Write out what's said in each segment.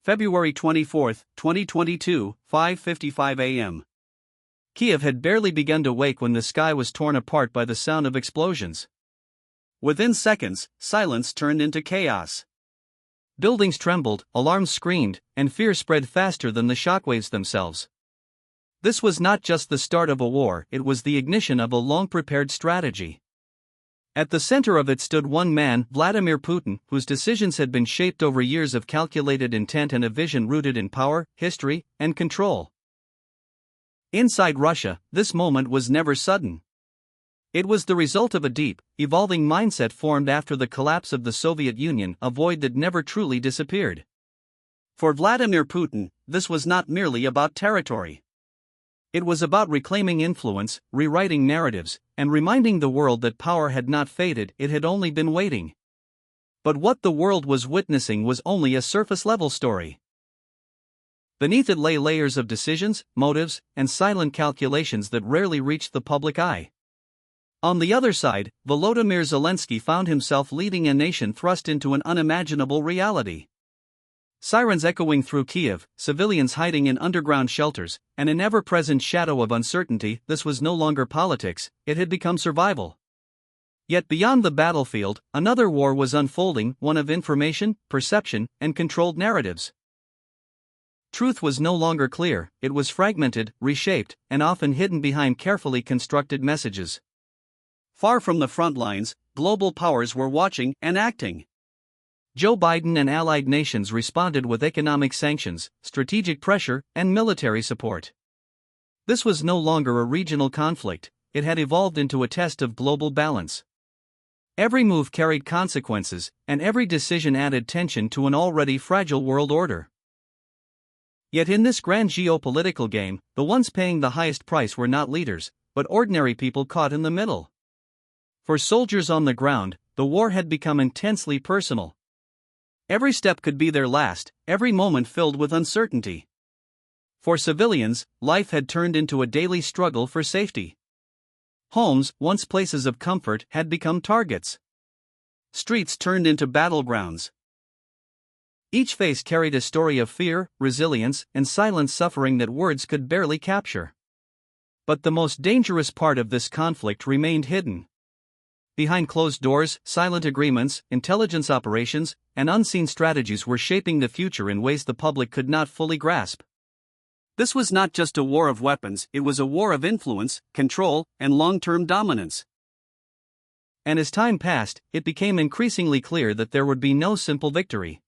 February 24, 2022, 5:55 a.m. Kyiv had barely begun to wake when the sky was torn apart by the sound of explosions. Within seconds, silence turned into chaos. Buildings trembled, alarms screamed, and fear spread faster than the shockwaves themselves. This was not just the start of a war, it was the ignition of a long-prepared strategy. At the center of it stood one man, Vladimir Putin, whose decisions had been shaped over years of calculated intent and a vision rooted in power, history, and control. Inside Russia, this moment was never sudden. It was the result of a deep, evolving mindset formed after the collapse of the Soviet Union, a void that never truly disappeared. For Vladimir Putin, this was not merely about territory. It was about reclaiming influence, rewriting narratives, and reminding the world that power had not faded, it had only been waiting. But what the world was witnessing was only a surface-level story. Beneath it lay layers of decisions, motives, and silent calculations that rarely reached the public eye. On the other side, Volodymyr Zelensky found himself leading a nation thrust into an unimaginable reality. Sirens echoing through Kyiv, civilians hiding in underground shelters, and an ever-present shadow of uncertainty. This was no longer politics, it had become survival. Yet beyond the battlefield, another war was unfolding, one of information, perception, and controlled narratives. Truth was no longer clear, it was fragmented, reshaped, and often hidden behind carefully constructed messages. Far from the front lines, global powers were watching and acting. Joe Biden and allied nations responded with economic sanctions, strategic pressure, and military support. This was no longer a regional conflict, it had evolved into a test of global balance. Every move carried consequences, and every decision added tension to an already fragile world order. Yet in this grand geopolitical game, the ones paying the highest price were not leaders, but ordinary people caught in the middle. For soldiers on the ground, the war had become intensely personal. Every step could be their last, every moment filled with uncertainty. For civilians, life had turned into a daily struggle for safety. Homes, once places of comfort, had become targets. Streets turned into battlegrounds. Each face carried a story of fear, resilience, and silent suffering that words could barely capture. But the most dangerous part of this conflict remained hidden. Behind closed doors, silent agreements, intelligence operations, and unseen strategies were shaping the future in ways the public could not fully grasp. This was not just a war of weapons, it was a war of influence, control, and long-term dominance. And as time passed, it became increasingly clear that there would be no simple victory.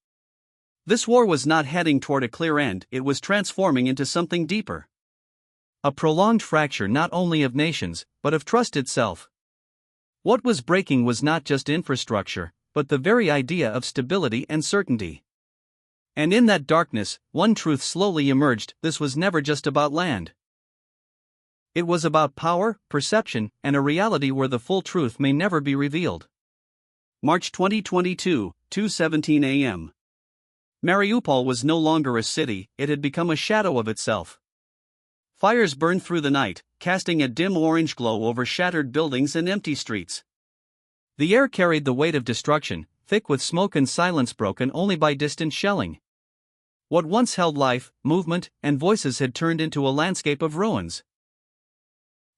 This war was not heading toward a clear end, it was transforming into something deeper. A prolonged fracture not only of nations, but of trust itself. What was breaking was not just infrastructure, but the very idea of stability and certainty. And in that darkness, one truth slowly emerged: this was never just about land. It was about power, perception, and a reality where the full truth may never be revealed. March 2022, 2:17 a.m. Mariupol was no longer a city, it had become a shadow of itself. Fires burned through the night, casting a dim orange glow over shattered buildings and empty streets. The air carried the weight of destruction, thick with smoke and silence broken only by distant shelling. What once held life, movement, and voices had turned into a landscape of ruins.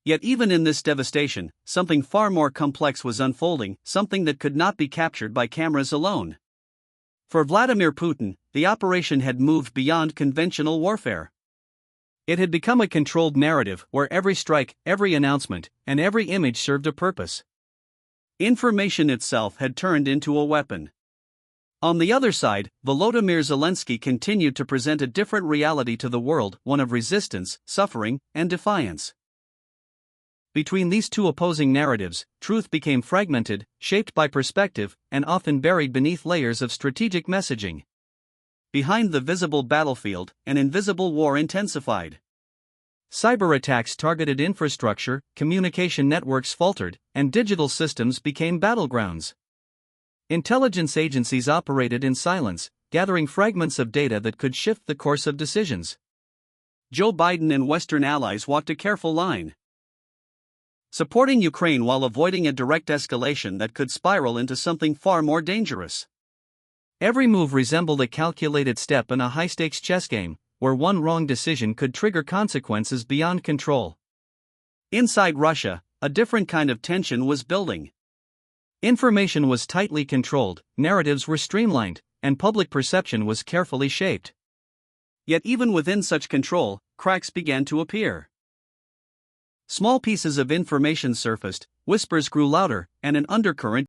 Yet even in this devastation, something far more complex was unfolding, something that could not be captured by cameras alone. For Vladimir Putin, the operation had moved beyond conventional warfare. It had become a controlled narrative where every strike, every announcement, and every image served a purpose. Information itself had turned into a weapon. On the other side, Volodymyr Zelensky continued to present a different reality to the world, one of resistance, suffering, and defiance. Between these two opposing narratives, truth became fragmented, shaped by perspective, and often buried beneath layers of strategic messaging. Behind the visible battlefield, an invisible war intensified. Cyber attacks targeted infrastructure, communication networks faltered, and digital systems became battlegrounds. Intelligence agencies operated in silence, gathering fragments of data that could shift the course of decisions. Joe Biden and Western allies walked a careful line, supporting Ukraine while avoiding a direct escalation that could spiral into something far more dangerous. Every move resembled a calculated step in a high-stakes chess game, where one wrong decision could trigger consequences beyond control. Inside Russia, a different kind of tension was building. Information was tightly controlled, narratives were streamlined, and public perception was carefully shaped. Yet even within such control, cracks began to appear. Small pieces of information surfaced, whispers grew louder, and an undercurrent